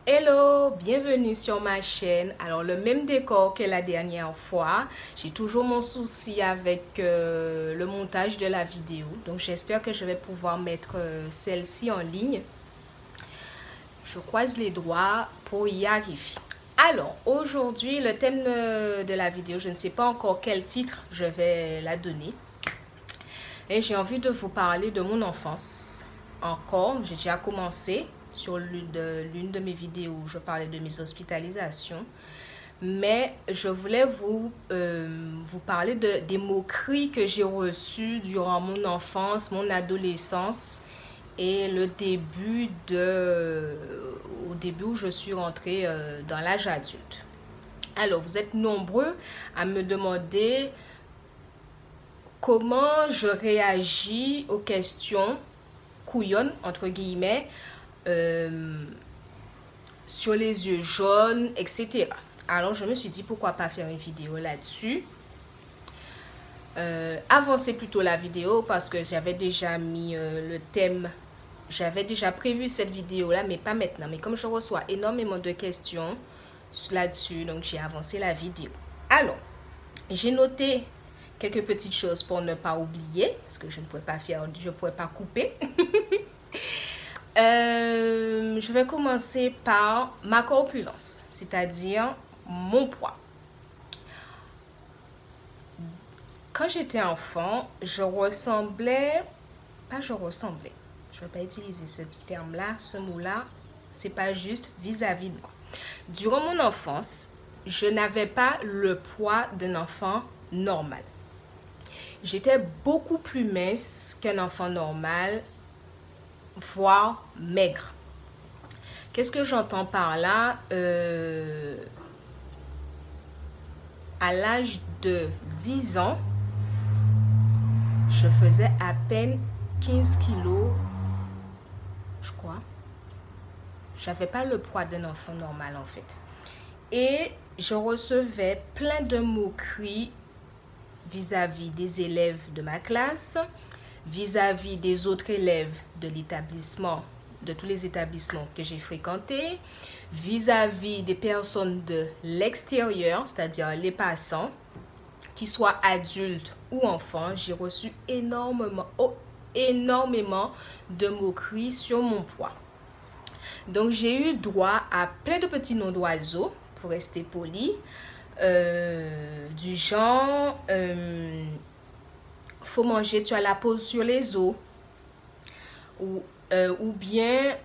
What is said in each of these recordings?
Hello, bienvenue sur ma chaîne. Alors le même décor que la dernière fois, j'ai toujours mon souci avec le montage de la vidéo. Donc j'espère que je vais pouvoir mettre celle-ci en ligne. Je croise les doigts pour y arriver. Alors aujourd'hui, le thème de la vidéo, je ne sais pas encore quel titre je vais la donner. Et j'ai envie de vous parler de mon enfance. Encore, j'ai déjà commencé sur l'une de mes vidéos où je parlais de mes hospitalisations. Mais je voulais vous parler des moqueries que j'ai reçues durant mon enfance, mon adolescence et au début où je suis rentrée dans l'âge adulte. Alors, vous êtes nombreux à me demander comment je réagis aux questions couillonnes, entre guillemets, sur les yeux jaunes, etc. Alors, je me suis dit, pourquoi pas faire une vidéo là-dessus. Avancer plutôt la vidéo parce que j'avais déjà mis le thème. J'avais déjà prévu cette vidéo-là, mais pas maintenant. Mais comme je reçois énormément de questions là-dessus, donc j'ai avancé la vidéo. Alors, j'ai noté quelques petites choses pour ne pas oublier, parce que je ne pourrais pas couper. Je vais commencer par ma corpulence, c'est-à-dire mon poids. Quand j'étais enfant, je ne vais pas utiliser ce terme-là, ce mot-là, c'est pas juste vis-à-vis de moi. Durant mon enfance, je n'avais pas le poids d'un enfant normal. J'étais beaucoup plus mince qu'un enfant normal, voire maigre. Qu'est-ce que j'entends par là? À l'âge de 10 ans, je faisais à peine 15 kilos, je crois. J'avais pas le poids d'un enfant normal en fait. Et je recevais plein de moqueries vis-à-vis des élèves de ma classe, vis-à-vis des autres élèves de l'établissement, de tous les établissements que j'ai fréquentés, vis-à-vis des personnes de l'extérieur, c'est-à-dire les passants, qu'ils soient adultes ou enfants. J'ai reçu énormément de moqueries sur mon poids. Donc, j'ai eu droit à plein de petits noms d'oiseaux, pour rester poli, du genre, faut manger, tu as la peau sur les os, ou bien,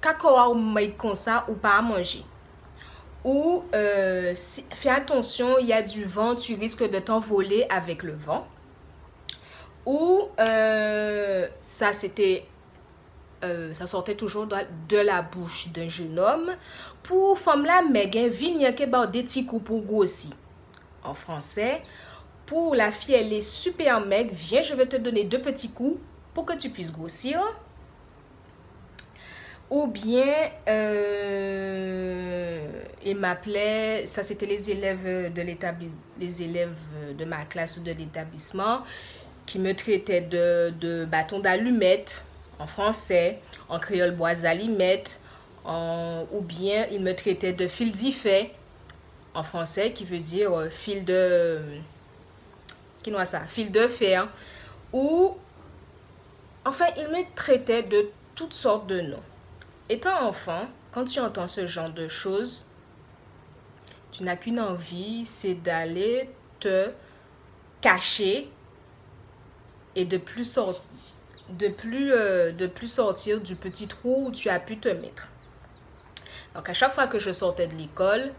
kakawa ou comme ça, ou pas à manger. Ou, fais attention, il y a du vent, tu risques de t'envoler avec le vent. Ou, ça sortait toujours de la bouche d'un jeune homme. Pour femme la mègue, vigne ke ba des petits coups pour grossi. En français, pour la fille, elle est super maigre, viens, je vais te donner 2 petits coups pour que tu puisses grossir. Ou bien, il m'appelait, ça c'était les élèves de ma classe ou de l'établissement qui me traitaient de bâton d'allumette en français, en créole bois allumette, ou bien il me traitait de fil d'ifet en français qui veut dire fil de fer, ou enfin il me traitait de toutes sortes de noms. Étant enfant, quand tu entends ce genre de choses, tu n'as qu'une envie, c'est d'aller te cacher et de plus sortir du petit trou où tu as pu te mettre. Donc à chaque fois que je sortais de l'école,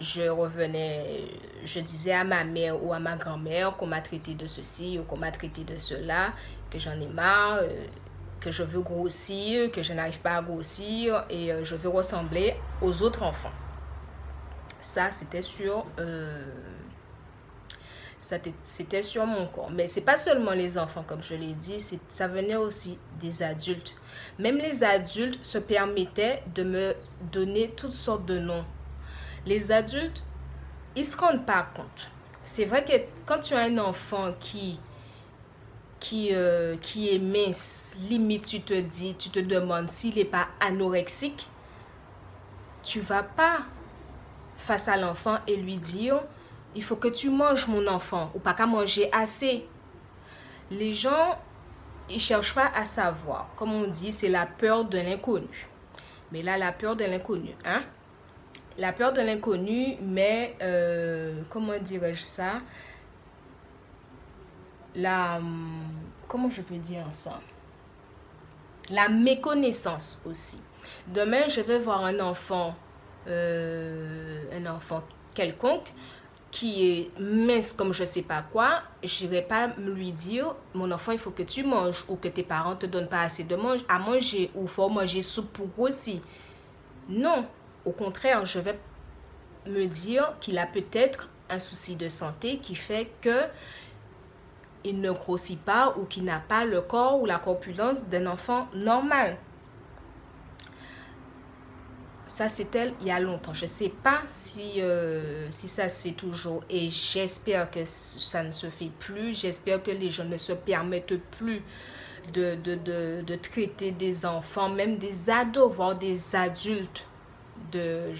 je revenais, je disais à ma mère ou à ma grand-mère qu'on m'a traité de ceci ou qu'on m'a traité de cela, que j'en ai marre, que je veux grossir, que je n'arrive pas à grossir et je veux ressembler aux autres enfants. Ça, c'était sur mon corps. Mais c'est pas seulement les enfants, comme je l'ai dit, ça venait aussi des adultes. Même les adultes se permettaient de me donner toutes sortes de noms. Les adultes, ils se rendent pas compte. C'est vrai que quand tu as un enfant qui qui est mince, limite tu te demandes s'il n'est pas anorexique, tu vas pas face à l'enfant et lui dire il faut que tu manges mon enfant ou pas qu'à manger assez. Les gens, ils cherchent pas à savoir. Comme on dit, c'est la peur de l'inconnu. Mais là, la peur de l'inconnu, hein? La peur de l'inconnu, mais comment dirais-je ça? Comment je peux dire ça? La méconnaissance aussi. Demain, je vais voir un enfant quelconque qui est mince comme je sais pas quoi, je n'irai pas lui dire mon enfant il faut que tu manges ou que tes parents te donnent pas assez de à manger ou faut manger soupe pour aussi. Non, au contraire, je vais me dire qu'il a peut-être un souci de santé qui fait que il ne grossit pas ou qu'il n'a pas le corps ou la corpulence d'un enfant normal. Ça, c'était il y a longtemps. Je ne sais pas si ça se fait toujours et j'espère que ça ne se fait plus. J'espère que les gens ne se permettent plus de traiter des enfants, même des ados, voire des adultes de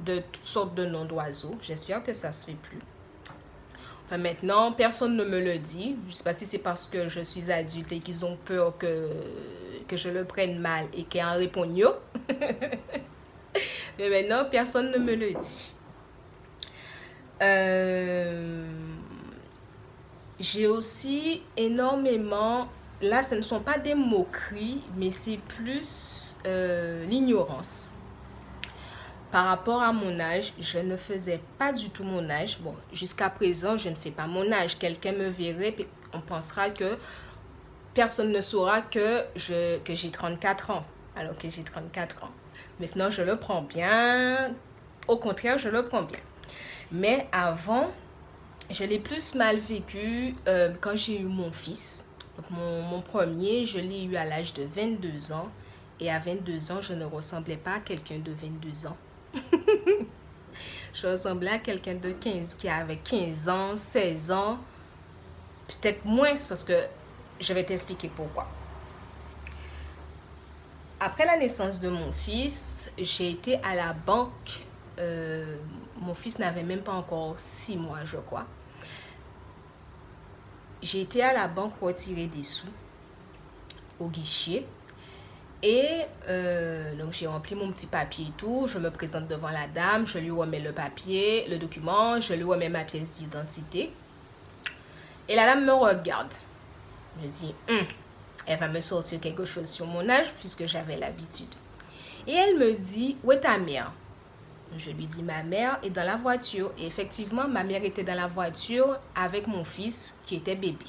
toutes sortes de noms d'oiseaux. J'espère que ça ne se fait plus. Enfin, maintenant, personne ne me le dit. Je ne sais pas si c'est parce que je suis adulte et qu'ils ont peur que je le prenne mal et qu'ils en répondent yo. Mais maintenant, personne ne me le dit. J'ai aussi énormément... Là, ce ne sont pas des moqueries, mais c'est plus l'ignorance. Par rapport à mon âge, je ne faisais pas du tout mon âge. Bon, jusqu'à présent, je ne fais pas mon âge. Quelqu'un me verrait, on pensera que personne ne saura que j'ai 34 ans. Alors que j'ai 34 ans. Maintenant, je le prends bien. Au contraire, je le prends bien. Mais avant, je l'ai plus mal vécu quand j'ai eu mon fils. Donc, mon premier, je l'ai eu à l'âge de 22 ans. Et à 22 ans, je ne ressemblais pas à quelqu'un de 22 ans. Je ressemblais à quelqu'un de 15 qui avait 15 ans, 16 ans. Peut-être moins parce que je vais t'expliquer pourquoi. Après la naissance de mon fils, j'ai été à la banque. Mon fils n'avait même pas encore 6 mois, je crois. J'ai été à la banque retirer des sous au guichet. Et donc, j'ai rempli mon petit papier et tout. Je me présente devant la dame. Je lui remets le papier, le document. Je lui remets ma pièce d'identité. Et la dame me regarde. Je dis, elle va me sortir quelque chose sur mon âge puisque j'avais l'habitude. Et elle me dit, où est ta mère? Je lui dis, ma mère est dans la voiture. Et effectivement, ma mère était dans la voiture avec mon fils qui était bébé.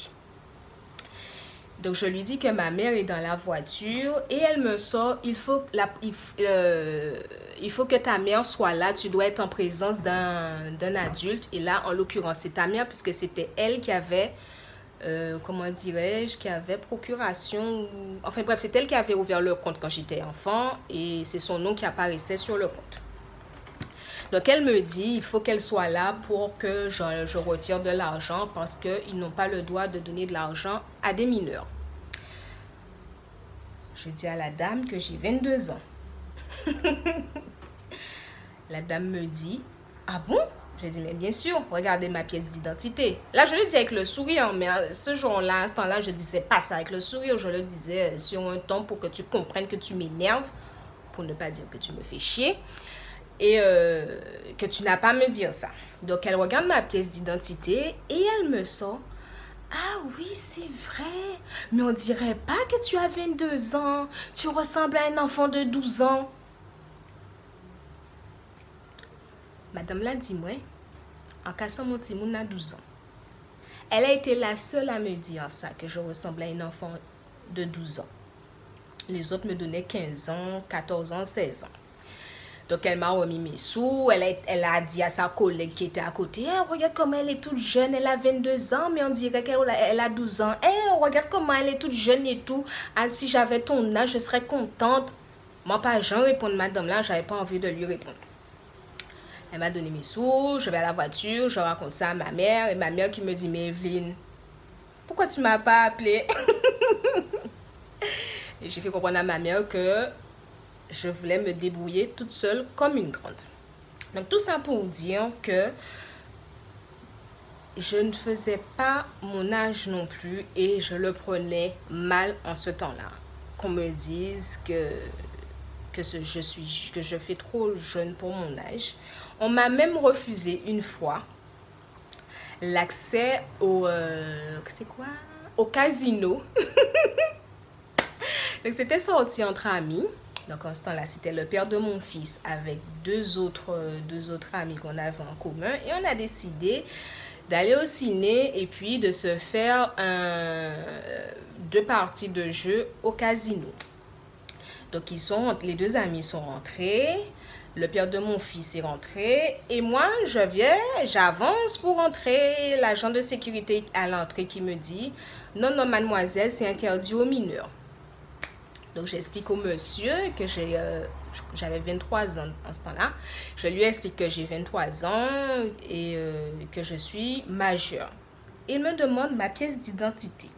Donc, je lui dis que ma mère est dans la voiture et elle me sort, il faut que ta mère soit là, tu dois être en présence d'un adulte. Et là, en l'occurrence, c'est ta mère puisque c'était elle qui avait, comment dirais-je, qui avait procuration. Enfin bref, c'est elle qui avait ouvert le compte quand j'étais enfant et c'est son nom qui apparaissait sur le compte. Donc, elle me dit, il faut qu'elle soit là pour que je retire de l'argent parce qu'ils n'ont pas le droit de donner de l'argent à des mineurs. Je dis à la dame que j'ai 22 ans. La dame me dit, ah bon? Je dis, mais bien sûr, regardez ma pièce d'identité. Là, je le dis avec le sourire, mais ce jour-là, à ce temps-là, je ne disais pas ça avec le sourire. Je le disais sur un ton pour que tu comprennes que tu m'énerves, pour ne pas dire que tu me fais chier. Et que tu n'as pas à me dire ça. Donc, elle regarde ma pièce d'identité et elle me sort. Ah oui, c'est vrai. Mais on dirait pas que tu as 22 ans. Tu ressembles à un enfant de 12 ans. Madame l'a dit, moi, en cassant mon petit moun à 12 ans. Elle a été la seule à me dire ça, que je ressemble à un enfant de 12 ans. Les autres me donnaient 15 ans, 14 ans, 16 ans. Donc, elle m'a remis mes sous. Elle a dit à sa collègue qui était à côté, hey, regarde comment elle est toute jeune, elle a 22 ans, mais on dirait qu'elle a 12 ans. Hey, regarde comment elle est toute jeune et tout. Ah, si j'avais ton âge, je serais contente. Moi, pas j'en répondre, madame là, j'avais pas envie de lui répondre. Elle m'a donné mes sous, je vais à la voiture, je raconte ça à ma mère. Et ma mère qui me dit, mais Evelyne, pourquoi tu m'as pas appelé? Et j'ai fait comprendre à ma mère que je voulais me débrouiller toute seule comme une grande. Donc tout ça pour dire que je ne faisais pas mon âge non plus et je le prenais mal en ce temps-là. Qu'on me dise que je fais trop jeune pour mon âge. On m'a même refusé une fois l'accès au au casino. Donc c'était sorti entre amis. Donc en ce temps-là, c'était le père de mon fils avec deux autres amis qu'on avait en commun. Et on a décidé d'aller au ciné et puis de se faire deux parties de jeu au casino. Donc les deux amis sont rentrés. Le père de mon fils est rentré. Et moi, j'avance pour rentrer. L'agent de sécurité à l'entrée qui me dit « Non, non, mademoiselle, c'est interdit aux mineurs. » Donc, j'explique au monsieur que j'avais 23 ans en ce temps-là. Je lui explique que j'ai 23 ans et que je suis majeure. Il me demande ma pièce d'identité.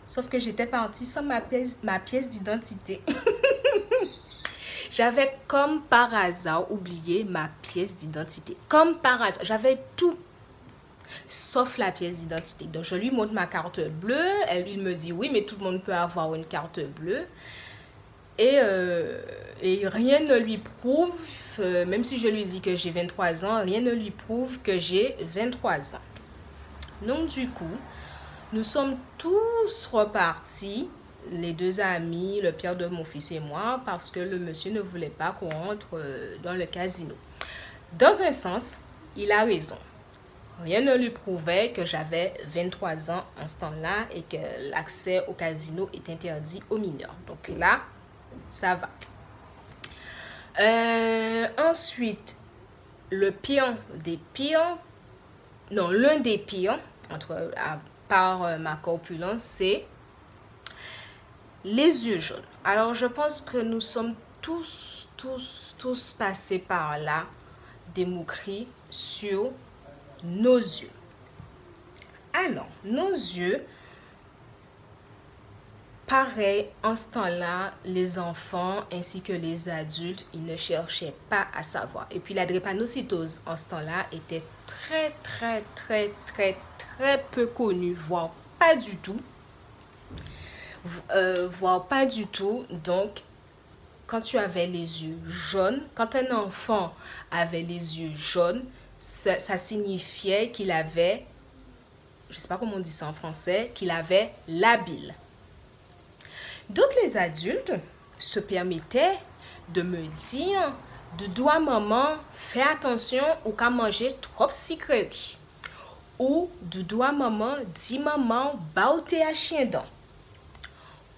Sauf que j'étais partie sans ma pièce d'identité. J'avais comme par hasard oublié ma pièce d'identité. Comme par hasard. J'avais tout sauf la pièce d'identité. Donc, je lui montre ma carte bleue. Il me dit, oui, mais tout le monde peut avoir une carte bleue. Et rien ne lui prouve, même si je lui dis que j'ai 23 ans, rien ne lui prouve que j'ai 23 ans. Donc, du coup, nous sommes tous repartis, les deux amis, le père de mon fils et moi, parce que le monsieur ne voulait pas qu'on rentre dans le casino. Dans un sens, il a raison. Rien ne lui prouvait que j'avais 23 ans en ce temps-là et que l'accès au casino est interdit aux mineurs. Donc là, ça va. Ensuite, l'un des pires, par ma corpulence, c'est les yeux jaunes. Alors, je pense que nous sommes tous passés par là, des moqueries sur nos yeux. Alors, nos yeux, pareil, en ce temps-là, les enfants ainsi que les adultes, ils ne cherchaient pas à savoir. Et puis, la drépanocytose, en ce temps-là, était très peu connue, voire pas du tout. Donc, quand tu avais les yeux jaunes, quand un enfant avait les yeux jaunes, ça signifiait qu'il avait, je ne sais pas comment on dit ça en français, qu'il avait la bile. Donc, les adultes se permettaient de me dire, de doigt maman, fais attention ou qu'à manger trop sucrerie. Ou de doigt maman, dis maman, baoté à chien dent.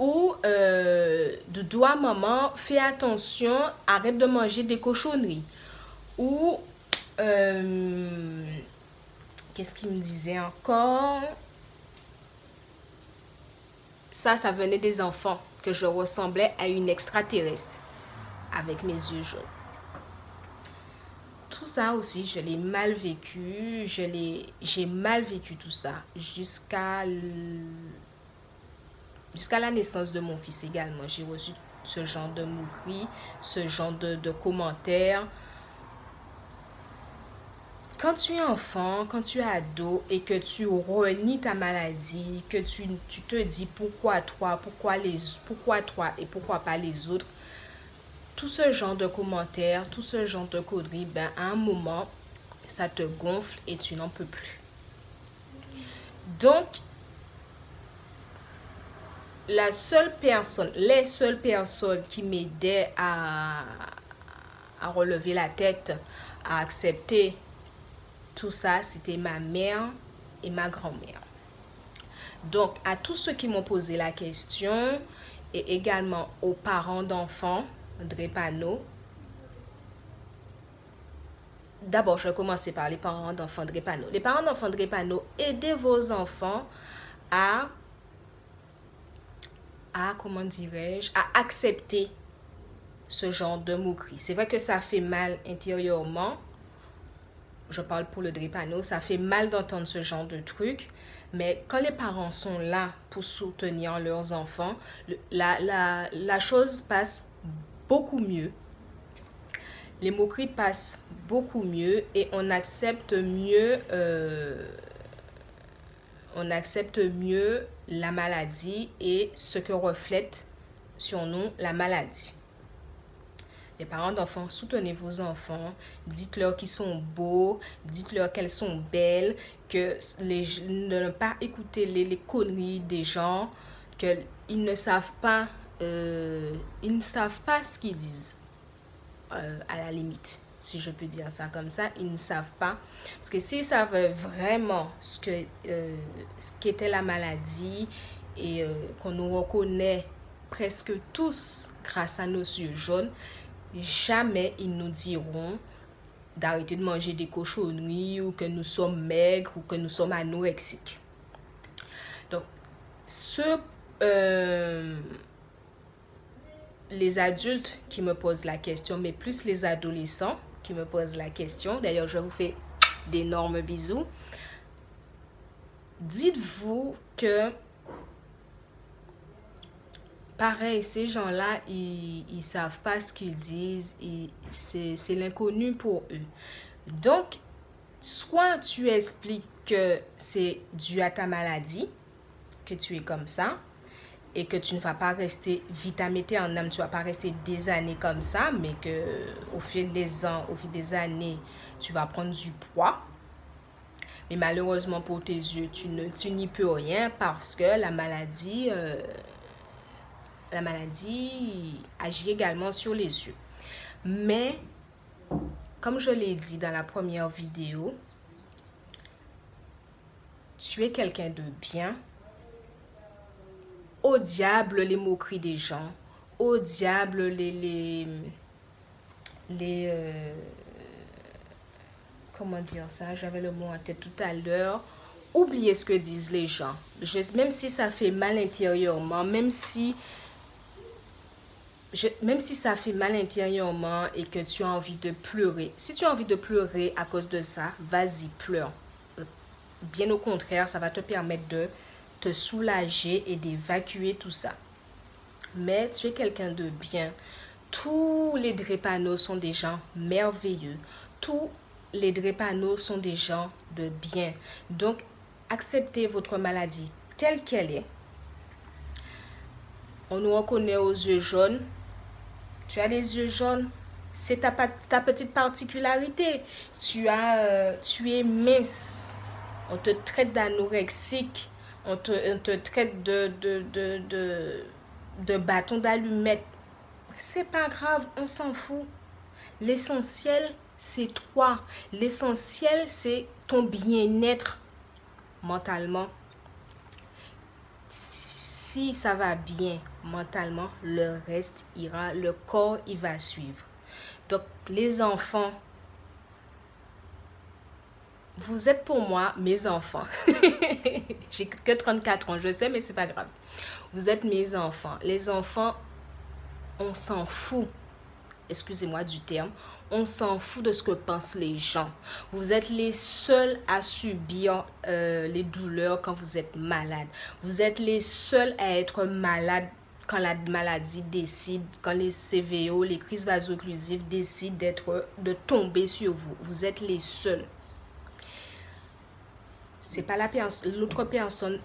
Ou de doigt maman, fais attention, arrête de manger des cochonneries. Ou qu'est-ce qu'il me disait encore? Ça venait des enfants, que je ressemblais à une extraterrestre avec mes yeux jaunes. Tout ça aussi, je l'ai mal vécu. J'ai mal vécu tout ça jusqu'à la naissance de mon fils également. J'ai reçu ce genre de moqueries, ce genre de commentaires. Quand tu es enfant, quand tu es ado et que tu renies ta maladie, que tu te dis pourquoi toi, pourquoi toi et pourquoi pas les autres, tout ce genre de commentaires, tout ce genre de conneries, ben à un moment, ça te gonfle et tu n'en peux plus. Donc, les seules personnes qui m'aidaient à relever la tête, à accepter tout ça, c'était ma mère et ma grand-mère. Donc, à tous ceux qui m'ont posé la question et également aux parents d'enfants drépano. D'abord, je vais commencer par les parents d'enfants drépano. Les parents d'enfants drépano, aidez vos enfants à comment dirais-je, à accepter ce genre de moquerie. C'est vrai que ça fait mal intérieurement, je parle pour le drépano, ça fait mal d'entendre ce genre de truc. Mais quand les parents sont là pour soutenir leurs enfants, la chose passe beaucoup mieux. Les moqueries passent beaucoup mieux et on accepte mieux la maladie et ce que reflète sur nous la maladie. Les parents d'enfants, soutenez vos enfants, dites-leur qu'ils sont beaux, dites-leur qu'elles sont belles, que ne pas écouter les conneries des gens, qu'ils ne savent pas, ce qu'ils disent, à la limite, si je peux dire ça comme ça, ils ne savent pas. Parce que s'ils savaient vraiment ce qu'était la maladie et qu'on nous reconnaît presque tous grâce à nos yeux jaunes, jamais ils nous diront d'arrêter de manger des cochonneries ou que nous sommes maigres ou que nous sommes anorexiques. Donc, les adultes qui me posent la question, mais plus les adolescents qui me posent la question, d'ailleurs je vous fais d'énormes bisous, dites-vous que pareil, ces gens-là, ils savent pas ce qu'ils disent, c'est l'inconnu pour eux. Donc, soit tu expliques que c'est dû à ta maladie, que tu es comme ça, et que tu ne vas pas rester vitamité en âme, tu ne vas pas rester des années comme ça, mais que au fil des ans, au fil des années, tu vas prendre du poids. Mais malheureusement pour tes yeux, tu n'y peux rien parce que la maladie agit également sur les yeux. Mais, comme je l'ai dit dans la première vidéo, tu es quelqu'un de bien. Au diable les moqueries des gens. Au diable comment dire ça? J'avais le mot en tête tout à l'heure. Oubliez ce que disent les gens. Même si ça fait mal intérieurement, même si ça fait mal intérieurement et que tu as envie de pleurer, si tu as envie de pleurer à cause de ça, vas-y, pleure. Bien au contraire, ça va te permettre de te soulager et d'évacuer tout ça. Mais tu es quelqu'un de bien. Tous les drépanos sont des gens merveilleux. Tous les drépanos sont des gens de bien. Donc, acceptez votre maladie telle qu'elle est. On nous reconnaît aux yeux jaunes. Tu as les yeux jaunes. C'est ta petite particularité. Tu es mince. On te traite d'anorexique. On te traite de bâton d'allumette. C'est pas grave, on s'en fout. L'essentiel, c'est toi. L'essentiel, c'est ton bien-être mentalement. Si ça va bien mentalement, le reste ira, le corps, il va suivre. Donc, les enfants, vous êtes pour moi mes enfants. J'ai que 34 ans, je sais, mais c'est pas grave. Vous êtes mes enfants. Les enfants, on s'en fout. Excusez-moi du terme. On s'en fout de ce que pensent les gens. Vous êtes les seuls à subir les douleurs quand vous êtes malade. Vous êtes les seuls à être malade quand la maladie décide, quand les CVO, les crises vaso-occlusives décident de tomber sur vous. Vous êtes les seuls. C'est pas l'autre personne.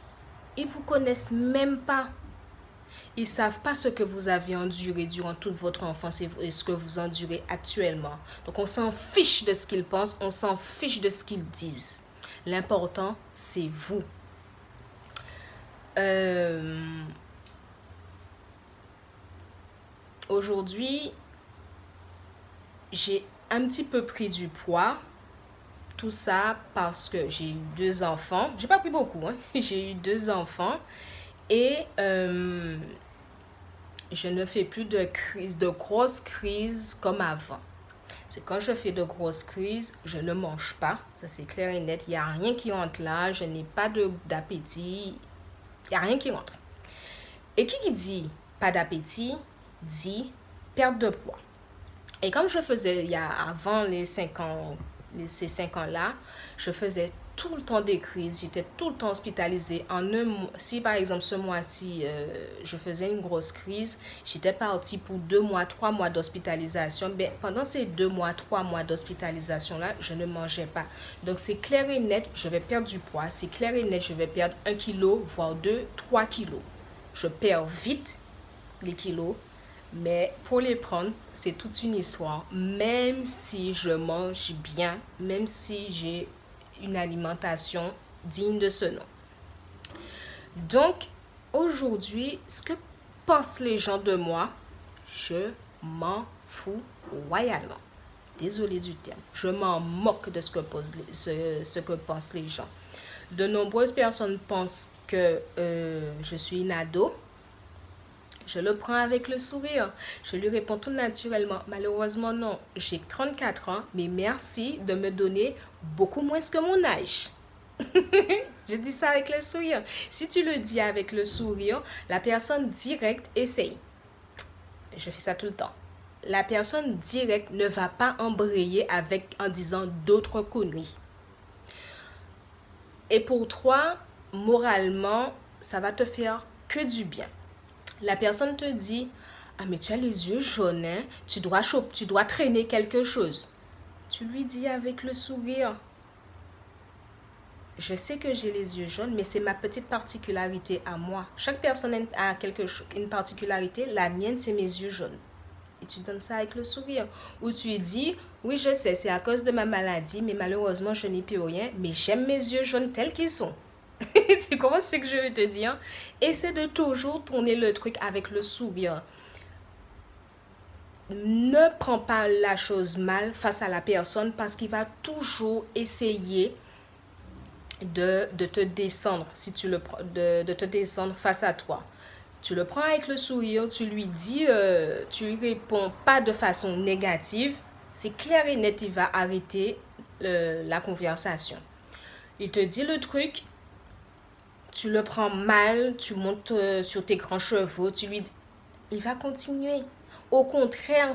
Ils vous connaissent même pas. Ils savent pas ce que vous avez enduré durant toute votre enfance et ce que vous endurez actuellement. Donc, on s'en fiche de ce qu'ils pensent, on s'en fiche de ce qu'ils disent. L'important, c'est vous. Aujourd'hui, j'ai un petit peu pris du poids. Tout ça parce que j'ai eu 2 enfants. J'ai pas pris beaucoup, hein. J'ai eu 2 enfants. Et je ne fais plus de grosses crises comme avant. C'est quand je fais de grosses crises, je ne mange pas. Ça, c'est clair et net. Il n'y a rien qui entre là. Je n'ai pas d'appétit. Il n'y a rien qui entre. Et qui dit pas d'appétit, dit perte de poids. Et comme je faisais avant les 5 ans, ces 5 ans-là, je faisais tout le temps des crises, j'étais tout le temps hospitalisée. Si par exemple ce mois-ci, je faisais une grosse crise, j'étais partie pour 2 mois, 3 mois d'hospitalisation. Ben, pendant ces 2 mois, 3 mois d'hospitalisation-là, je ne mangeais pas. Donc c'est clair et net, je vais perdre du poids. C'est clair et net, je vais perdre 1 kilo, voire 2, 3 kilos. Je perds vite les kilos. Mais pour les prendre, c'est toute une histoire. Même si je mange bien, même si j'ai une alimentation digne de ce nom. Donc, aujourd'hui, ce que pensent les gens de moi, je m'en fous royalement. Désolée du terme. Je m'en moque de ce que pensent les gens. De nombreuses personnes pensent que je suis une ado. Je le prends avec le sourire. Je lui réponds tout naturellement. Malheureusement, non. J'ai 34 ans, mais merci de me donner beaucoup moins que mon âge. Je dis ça avec le sourire. Si tu le dis avec le sourire, la personne directe essaye. Je fais ça tout le temps. La personne directe ne va pas embrayer en disant d'autres conneries. Et pour toi, moralement, ça va te faire que du bien. La personne te dit, ah mais tu as les yeux jaunes, hein? Tu dois traîner quelque chose. Tu lui dis avec le sourire, je sais que j'ai les yeux jaunes, mais c'est ma petite particularité à moi. Chaque personne a une particularité, la mienne c'est mes yeux jaunes. Et tu donnes ça avec le sourire. Ou tu dis, oui je sais, c'est à cause de ma maladie, mais malheureusement je n'ai plus rien, mais j'aime mes yeux jaunes tels qu'ils sont. Tu comprends ce que je veux te dire? Essaie de toujours tourner le truc avec le sourire. Ne prends pas la chose mal face à la personne parce qu'il va toujours essayer de te descendre, de te descendre face à toi. Tu le prends avec le sourire, tu lui dis, tu lui réponds pas de façon négative. C'est clair et net, il va arrêter la conversation. Il te dit le truc. Tu le prends mal, tu montes sur tes grands chevaux, tu lui dis, il va continuer. Au contraire,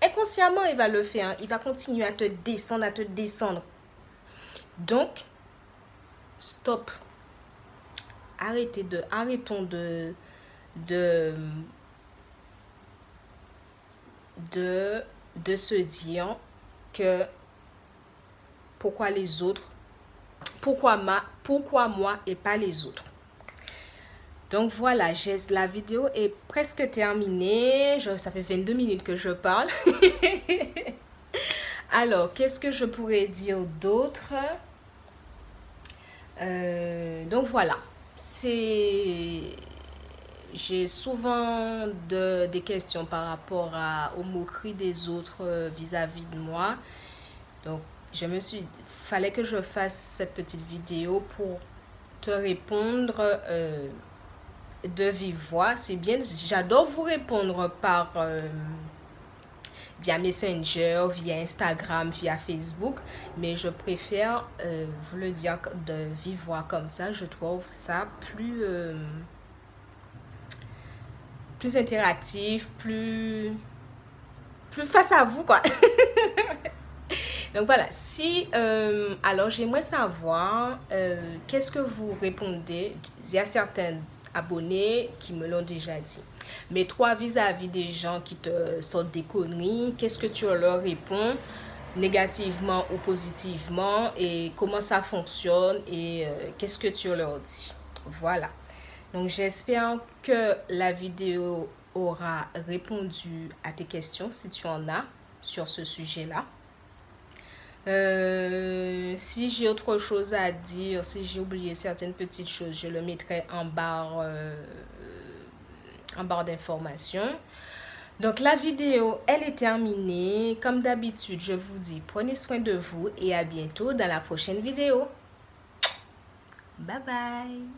inconsciemment, il va le faire. Il va continuer à te descendre, Donc, stop. Arrêtons de se dire que pourquoi les autres, pourquoi moi et pas les autres. Donc voilà, la vidéo est presque terminée. Ça fait 22 minutes que je parle. Alors, qu'est-ce que je pourrais dire d'autre? Donc voilà, j'ai souvent des questions par rapport aux moqueries des autres vis-à-vis de moi. Donc, fallait que je fasse cette petite vidéo pour te répondre de vive voix. C'est bien, j'adore vous répondre via Messenger, via Instagram, via Facebook, mais je préfère vous le dire de vive voix comme ça. Je trouve ça plus interactif, plus face à vous, quoi. Donc voilà, alors j'aimerais savoir qu'est-ce que vous répondez. Il y a certains abonnés qui me l'ont déjà dit. Mais toi, vis-à-vis des gens qui te sortent des conneries, qu'est-ce que tu leur réponds, négativement ou positivement, et comment ça fonctionne, et qu'est-ce que tu leur dis? Voilà. Donc j'espère que la vidéo aura répondu à tes questions, si tu en as, sur ce sujet-là. Si j'ai autre chose à dire, si j'ai oublié certaines petites choses, je le mettrai en barre d'informations. Donc la vidéo, elle est terminée. Comme d'habitude, je vous dis, prenez soin de vous et à bientôt dans la prochaine vidéo. Bye bye.